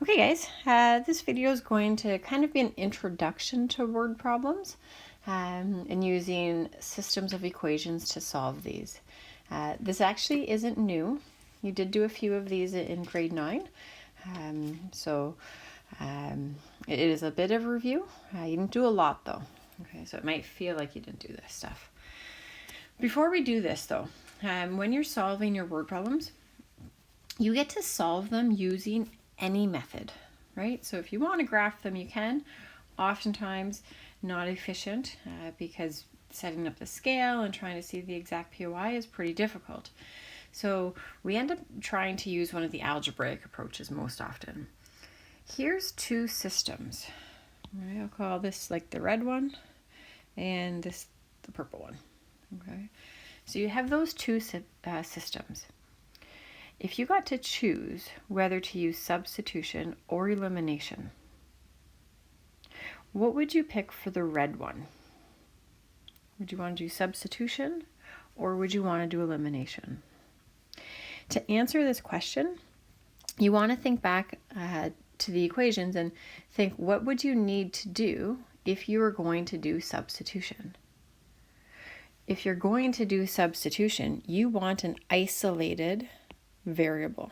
Okay guys, this video is going to kind of be an introduction to word problems and using systems of equations to solve these. This actually isn't new. You did do a few of these in grade 9, so it is a bit of a review. You didn't do a lot though, okay, so it might feel like you didn't do this stuff. Before we do this though, when you're solving your word problems, you get to solve them using any method, right? So if you want to graph them, you can. Oftentimes not efficient because setting up the scale and trying to see the exact POI is pretty difficult. So we end up trying to use one of the algebraic approaches most often. Here's two systems. Right, I'll call this like the red one and this the purple one. Okay, so you have those two systems. If you got to choose whether to use substitution or elimination, what would you pick for the red one? Would you want to do substitution or would you want to do elimination? To answer this question, you want to think back to the equations and think, what would you need to do if you were going to do substitution? If you're going to do substitution, you want an isolated variable,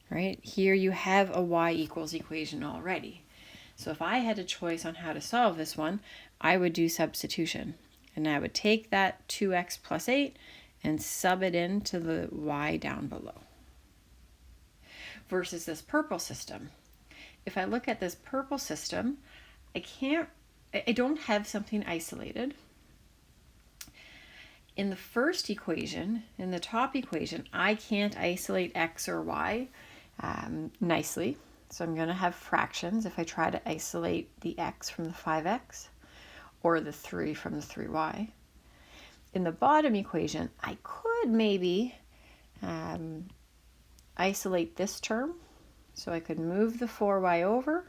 right? Here you have a y equals equation already. So if I had a choice on how to solve this one, I would do substitution. And I would take that 2x plus 8 and sub it into the y down below. Versus this purple system. If I look at this purple system, I don't have something isolated. In the first equation, in the top equation, I can't isolate x or y nicely. So I'm going to have fractions if I try to isolate the x from the 5x or the 3 from the 3y. In the bottom equation, I could maybe isolate this term. So I could move the 4y over,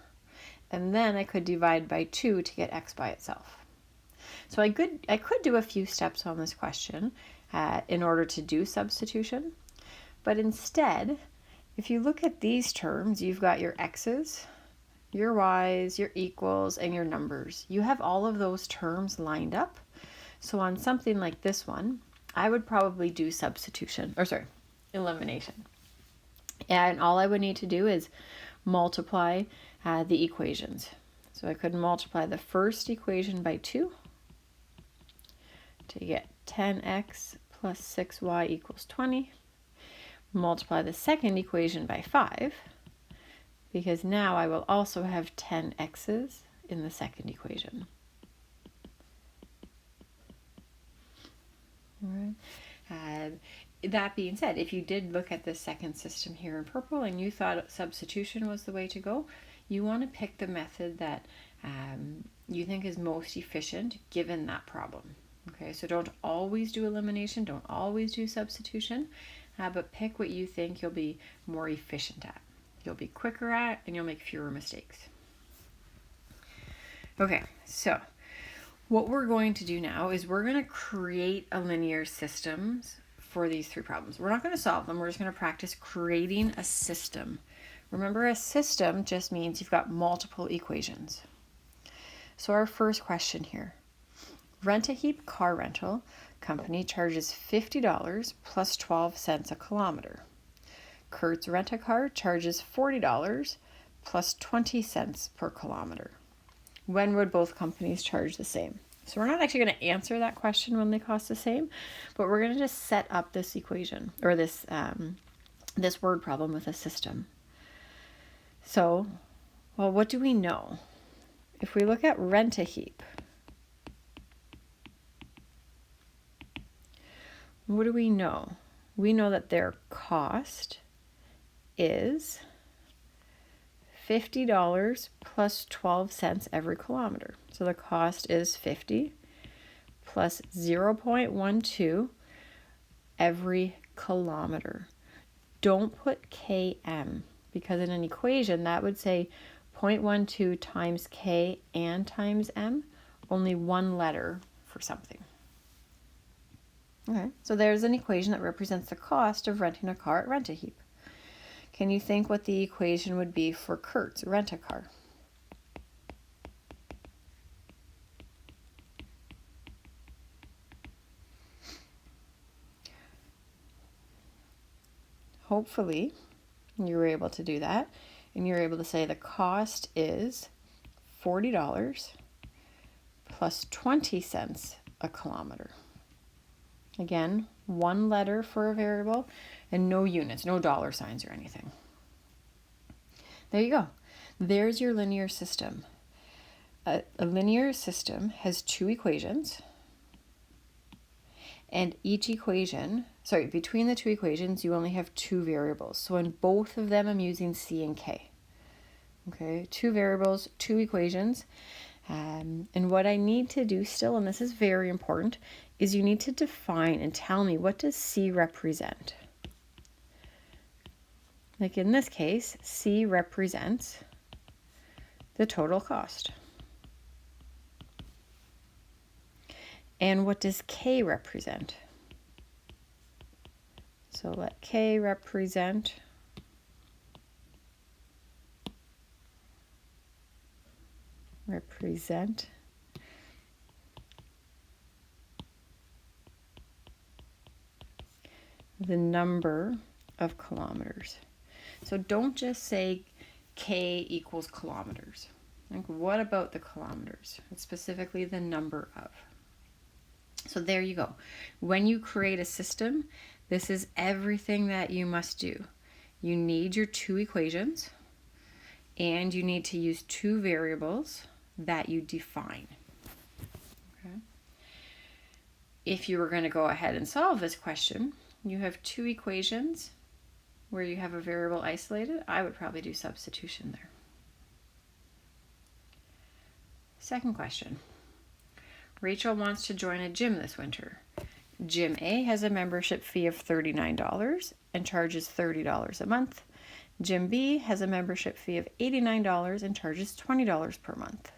and then I could divide by 2 to get x by itself. So I could do a few steps on this question in order to do substitution, but instead, if you look at these terms, you've got your x's, your y's, your equals, and your numbers. You have all of those terms lined up. So on something like this one, I would probably do elimination. And all I would need to do is multiply the equations. So I could multiply the first equation by 2 to get 10x plus 6y equals 20. Multiply the second equation by 5, because now I will also have 10 x's in the second equation. All right. That being said, if you did look at the second system here in purple and you thought substitution was the way to go, you want to pick the method that you think is most efficient given that problem. Okay, so don't always do elimination, don't always do substitution, but pick what you think you'll be more efficient at. You'll be quicker at, and you'll make fewer mistakes. Okay, so what we're going to do now is we're going to create a linear systems for these three problems. We're not going to solve them, we're just going to practice creating a system. Remember, a system just means you've got multiple equations. So our first question here. Rent-A-Heap car rental company charges $50 plus 12 cents a kilometer. Kurt's Rent-A-Car charges $40 plus 20 cents per kilometer. When would both companies charge the same? So we're not actually going to answer that question when they cost the same, but we're going to just set up this equation or this word problem with a system. So, well, what do we know? If we look at Rent-A-Heap, what do we know? We know that their cost is $50 plus 12 cents every kilometer. So the cost is 50 plus 0.12 every kilometer. Don't put km, because in an equation that would say 0.12 times k and times m, only one letter for something. Okay, so there's an equation that represents the cost of renting a car at Rent-A-Heap. Can you think what the equation would be for Kurt's rent-a-car? Hopefully you were able to do that, and you're able to say the cost is $40 plus 20 cents a kilometer. Again, one letter for a variable and no units, no dollar signs or anything. There you go. There's your linear system. A linear system has two equations, and each equation, between the two equations, you only have two variables. So in both of them, I'm using C and K. Okay, two variables, two equations. And what I need to do still, and this is very important, is you need to define and tell me, what does C represent? Like in this case, C represents the total cost. And what does K represent? So let K represent the number of kilometers. So don't just say K equals kilometers. Like, what about the kilometers? It's specifically the number of. So there you go. When you create a system, this is everything that you must do. You need your two equations, and you need to use two variables that you define. Okay. If you were going to go ahead and solve this question, you have two equations where you have a variable isolated. I would probably do substitution there. Second question. Rachel wants to join a gym this winter. Gym A has a membership fee of $39 and charges $30 a month. Gym B has a membership fee of $89 and charges $20 per month.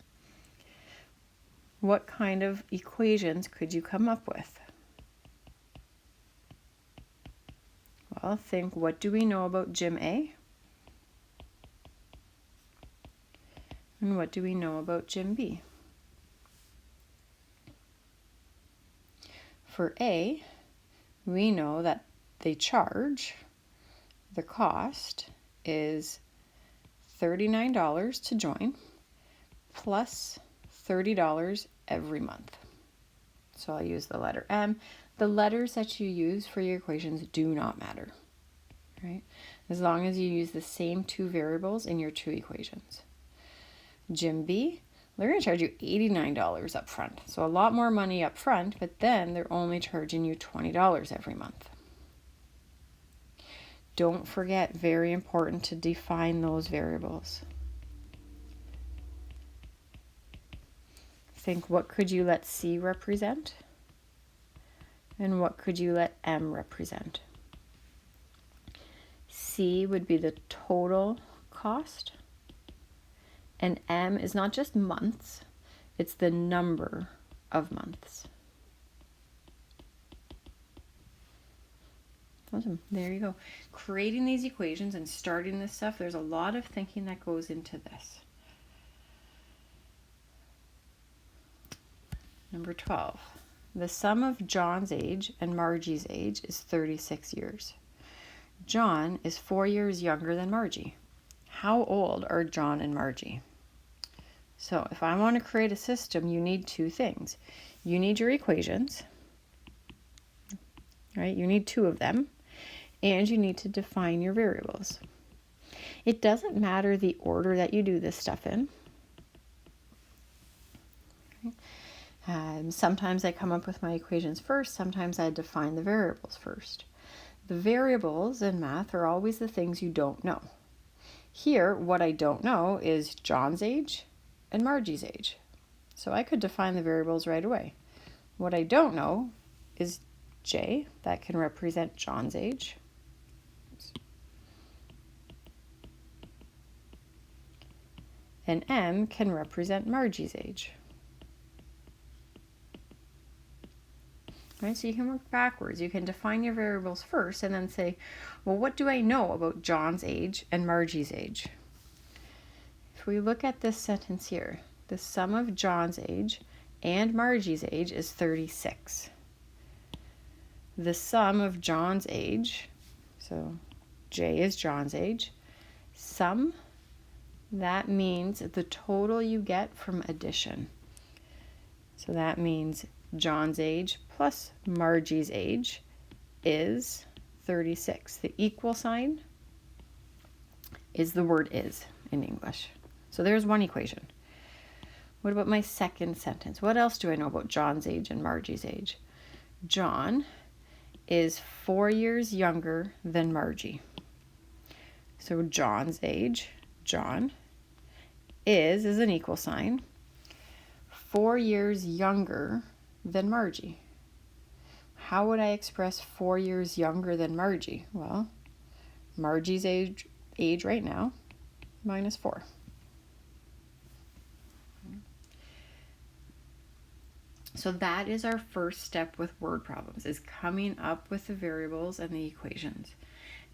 What kind of equations could you come up with? Well, think, what do we know about Gym A? And what do we know about Gym B? For A, we know that the cost is $39 to join plus $30 every month. So I'll use the letter M. The letters that you use for your equations do not matter, right? As long as you use the same two variables in your two equations. Gym B, they're going to charge you $89 up front. So a lot more money up front, but then they're only charging you $20 every month. Don't forget, very important to define those variables. Think, what could you let C represent? And what could you let M represent? C would be the total cost. And M is not just months, it's the number of months. Awesome. There you go. Creating these equations and starting this stuff, there's a lot of thinking that goes into this. Number 12. The sum of John's age and Margie's age is 36 years. John is 4 years younger than Margie. How old are John and Margie? So if I want to create a system, you need two things. You need your equations, right? You need two of them, and you need to define your variables. It doesn't matter the order that you do this stuff in. Sometimes I come up with my equations first, sometimes I define the variables first. The variables in math are always the things you don't know. Here, what I don't know is John's age and Margie's age. So I could define the variables right away. What I don't know is J, that can represent John's age. And M can represent Margie's age. right? So you can work backwards. You can define your variables first and then say, well, what do I know about John's age and Margie's age? If we look at this sentence here, the sum of John's age and Margie's age is 36. The sum of John's age, so J is John's age, sum, that means the total you get from addition. So that means John's age plus Margie's age is 36. The equal sign is the word is in English. So there's one equation. What about my second sentence? What else do I know about John's age and Margie's age? John is 4 years younger than Margie. So John's age, John, is an equal sign, 4 years younger than Margie. How would I express 4 years younger than Margie? Well, Margie's age right now minus 4. So that is our first step with word problems, is coming up with the variables and the equations.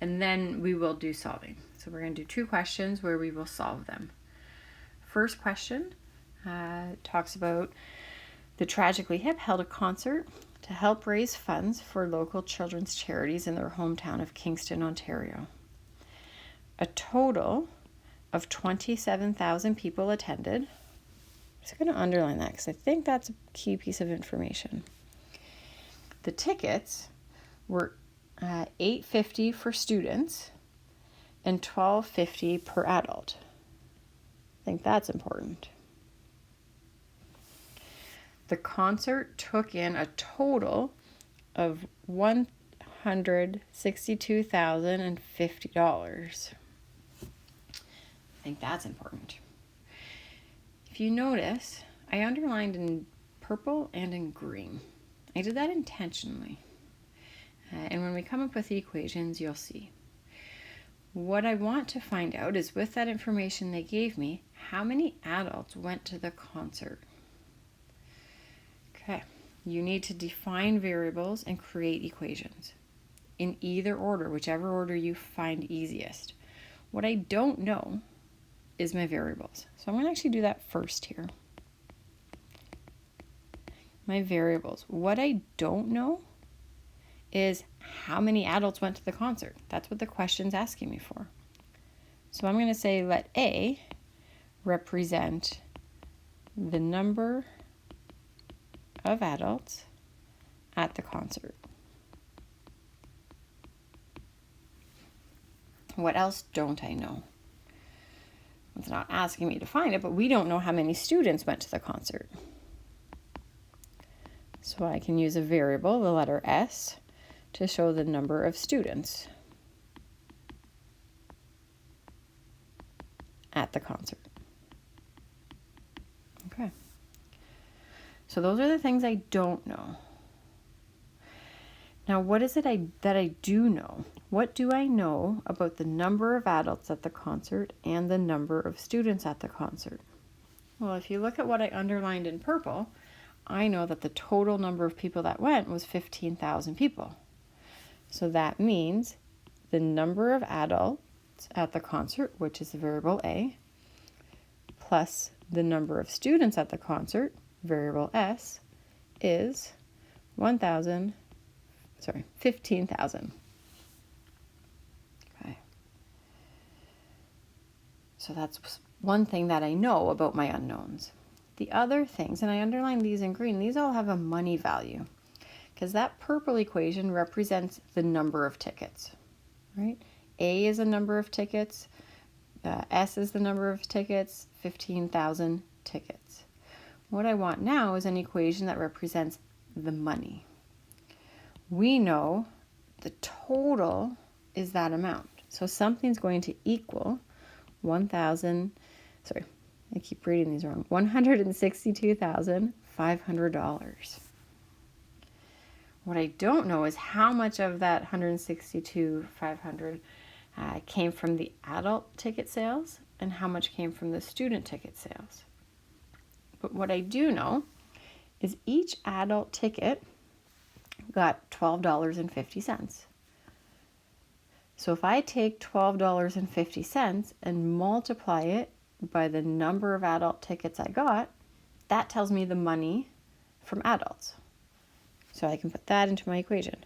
And then we will do solving. So we're going to do 2 questions where we will solve them. First question talks about the Tragically Hip held a concert to help raise funds for local children's charities in their hometown of Kingston, Ontario. A total of 27,000 people attended. I'm just going to underline that because I think that's a key piece of information. The tickets were $8.50 for students and $12.50 per adult. I think that's important. The concert took in a total of $162,050. I think that's important. If you notice, I underlined in purple and in green. I did that intentionally. And when we come up with the equations, you'll see. What I want to find out is, with that information they gave me, how many adults went to the concert? Okay, you need to define variables and create equations in either order, whichever order you find easiest. What I don't know is my variables. So I'm going to actually do that first here. My variables. What I don't know is how many adults went to the concert. That's what the question's asking me for. So I'm going to say let A represent the number of adults at the concert. What else don't I know? It's not asking me to find it, but we don't know how many students went to the concert. So I can use a variable, the letter S, to show the number of students at the concert. Okay. So those are the things I don't know. Now, what is it that I do know? What do I know about the number of adults at the concert and the number of students at the concert? Well, if you look at what I underlined in purple, I know that the total number of people that went was 15,000 people. So that means the number of adults at the concert, which is the variable A, plus the number of students at the concert, variable S, is 15,000. Okay. So that's one thing that I know about my unknowns. The other things, and I underline these in green, these all have a money value, because that purple equation represents the number of tickets, right? A is a number of tickets, S is the number of tickets, 15,000 tickets. What I want now is an equation that represents the money. We know the total is that amount. So something's going to equal $162,500. What I don't know is how much of that $162,500 came from the adult ticket sales and how much came from the student ticket sales. But what I do know is each adult ticket got $12.50. So if I take $12.50 and multiply it by the number of adult tickets I got, that tells me the money from adults. So I can put that into my equation.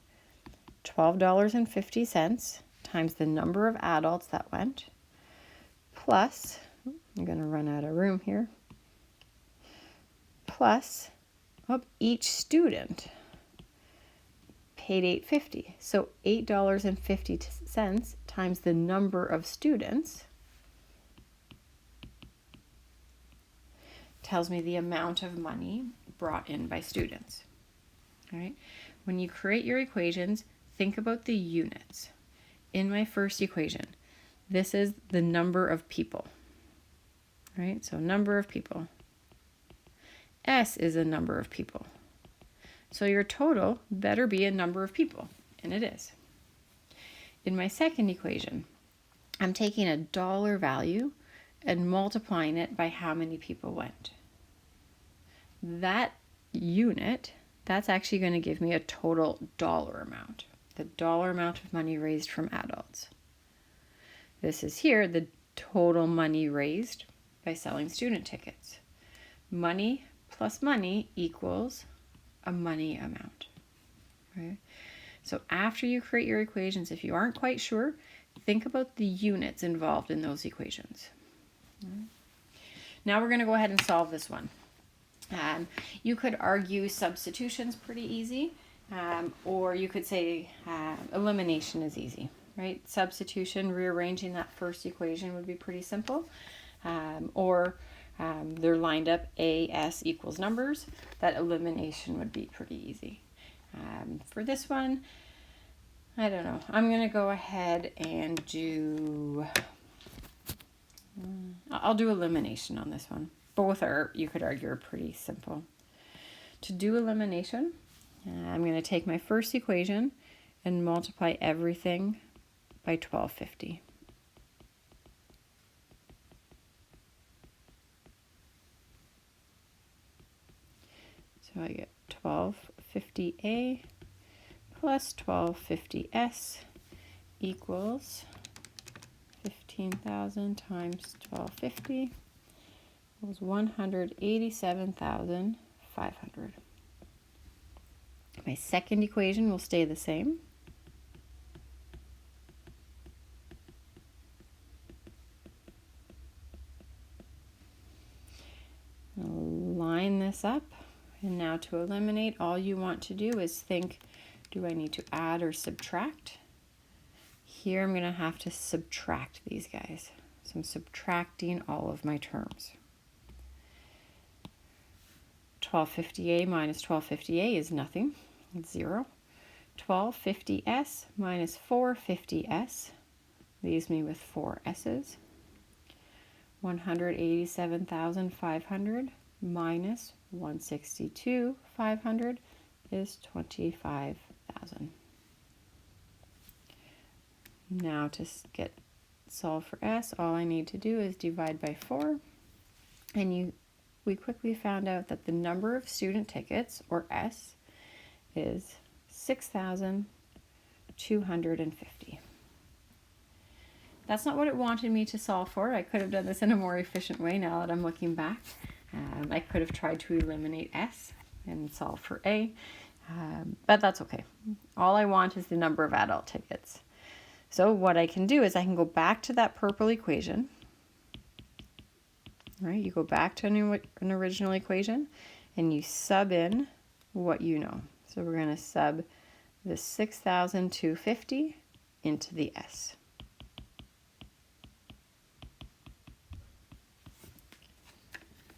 $12.50 times the number of adults that went, plus, I'm going to run out of room here, plus each student paid $8.50. So $8.50 times the number of students tells me the amount of money brought in by students. All right. When you create your equations, think about the units. In my first equation, this is the number of people. All right. So number of people. S is a number of people. So your total better be a number of people, and it is. In my second equation, I'm taking a dollar value and multiplying it by how many people went. That unit, that's actually going to give me a total dollar amount, the dollar amount of money raised from adults. This is here the total money raised by selling student tickets. Money plus money equals a money amount. Right? So after you create your equations, if you aren't quite sure, think about the units involved in those equations. Right? Now we're going to go ahead and solve this one. You could argue substitution's pretty easy, or you could say elimination is easy, right? Substitution, rearranging that first equation would be pretty simple, or they're lined up A, S equals numbers. That elimination would be pretty easy. For this one, I don't know. I'm going to go ahead and do, I'll do elimination on this one. Both are, you could argue, are pretty simple. To do elimination, I'm going to take my first equation and multiply everything by 1250. So I get 1250A plus 1250S equals 15,000 times 1250 equals 187,500. My second equation will stay the same. I'll line this up. And now to eliminate, all you want to do is think, do I need to add or subtract? Here I'm going to have to subtract these guys. So I'm subtracting all of my terms. 1250A minus 1250A is nothing. It's 0. 1250S minus 450S leaves me with 4 S's. 187,500 minus 162,500 is 25,000. Now to solve for S, all I need to do is divide by 4, and we quickly found out that the number of student tickets, or S, is 6,250. That's not what it wanted me to solve for. I could have done this in a more efficient way now that I'm looking back. I could have tried to eliminate S and solve for A, but that's okay. All I want is the number of adult tickets. So what I can do is I can go back to that purple equation. Right? You go back to an original equation and you sub in what you know. So we're going to sub the 6,250 into the S.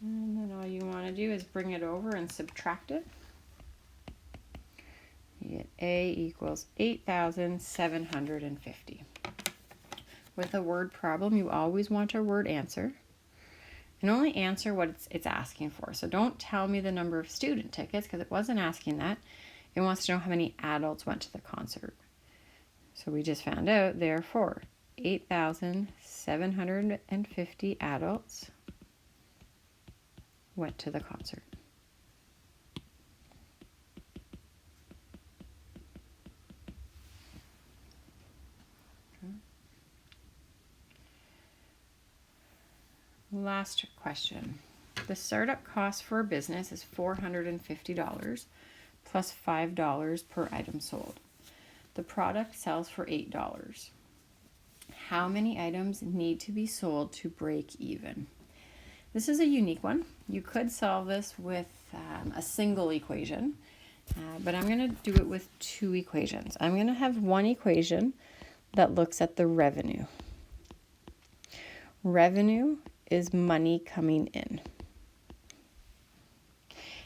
And then all you want to do is bring it over and subtract it. You get A equals 8,750. With a word problem, you always want a word answer. And only answer what it's asking for. So don't tell me the number of student tickets, because it wasn't asking that. It wants to know how many adults went to the concert. So we just found out, therefore, 8,750 adults went to the concert. Last question. The startup cost for a business is $450 plus $5 per item sold. The product sells for $8. How many items need to be sold to break even? This is a unique one. You could solve this with a single equation, but I'm going to do it with two equations. I'm going to have one equation that looks at the revenue. Revenue is money coming in.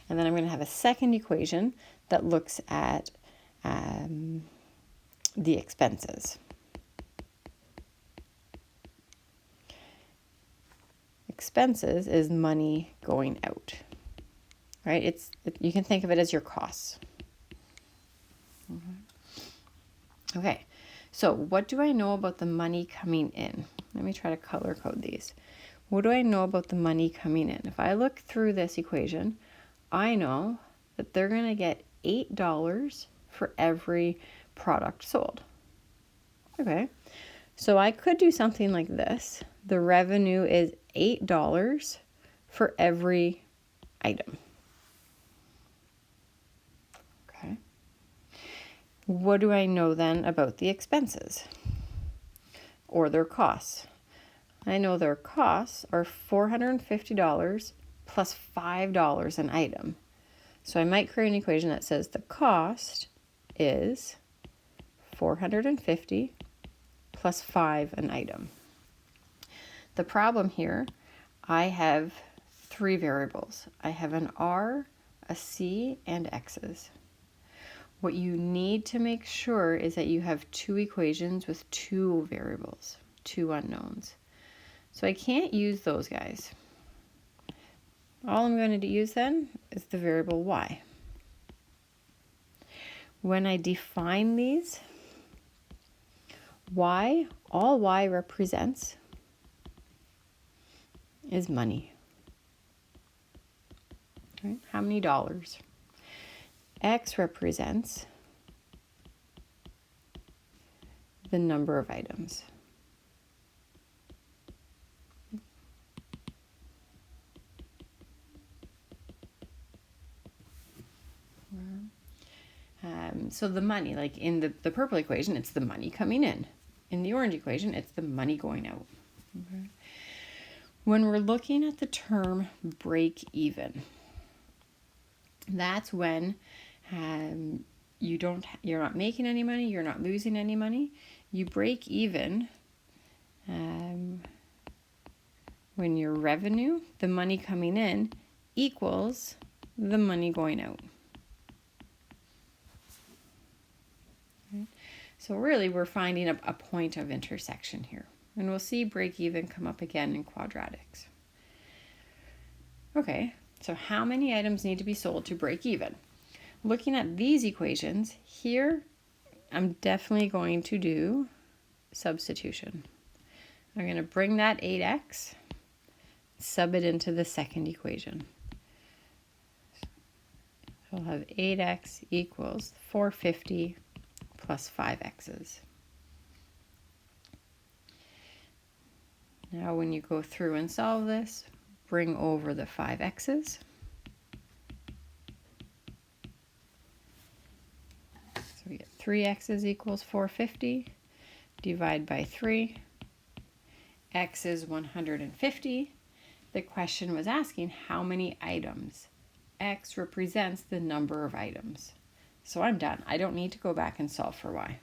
And then I'm going to have a second equation that looks at the expenses. Expenses is money going out, right? You can think of it as your costs. Okay, so what do I know about the money coming in? Let me try to color code these. What do I know about the money coming in? If I look through this equation, I know that they're going to get $8 for every product sold. Okay, so I could do something like this. The revenue is $8 for every item. Okay. What do I know then about the expenses or their costs? I know their costs are $450 plus $5 an item. So I might create an equation that says the cost is $450 plus $5 an item. The problem here, I have three variables. I have an R, a C, and X's. What you need to make sure is that you have two equations with two variables, two unknowns. So I can't use those guys. All I'm going to use then is the variable Y. When I define these, Y, all Y represents is money. Right? How many dollars? X represents the number of items. So the money, like in the purple equation, it's the money coming in. In the orange equation, it's the money going out. Okay. When we're looking at the term break even, that's when you're not making any money, you're not losing any money. You break even when your revenue, the money coming in, equals the money going out. Okay. So really we're finding a point of intersection here. And we'll see break even come up again in quadratics. Okay, so how many items need to be sold to break even? Looking at these equations, here I'm definitely going to do substitution. I'm going to bring that 8x, sub it into the second equation. So I'll have 8x equals 450 plus 5x's. Now when you go through and solve this, bring over the 5x's. So we get 3x's equals 450, divide by 3. X is 150. The question was asking how many items. X represents the number of items. So I'm done. I don't need to go back and solve for Y.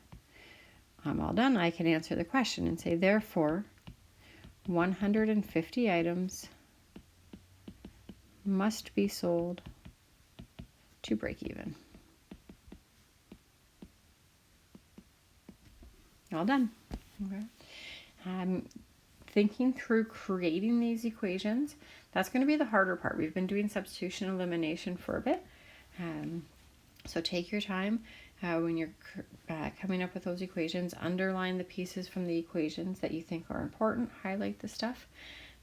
I'm all done. I can answer the question and say, therefore, 150 items must be sold to break even. All done. Okay. Thinking through creating these equations, that's going to be the harder part. We've been doing substitution and elimination for a bit. So take your time when you're coming up with those equations. Underline the pieces from the equations that you think are important. Highlight the stuff.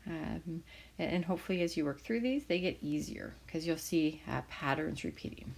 And hopefully as you work through these, they get easier because you'll see patterns repeating.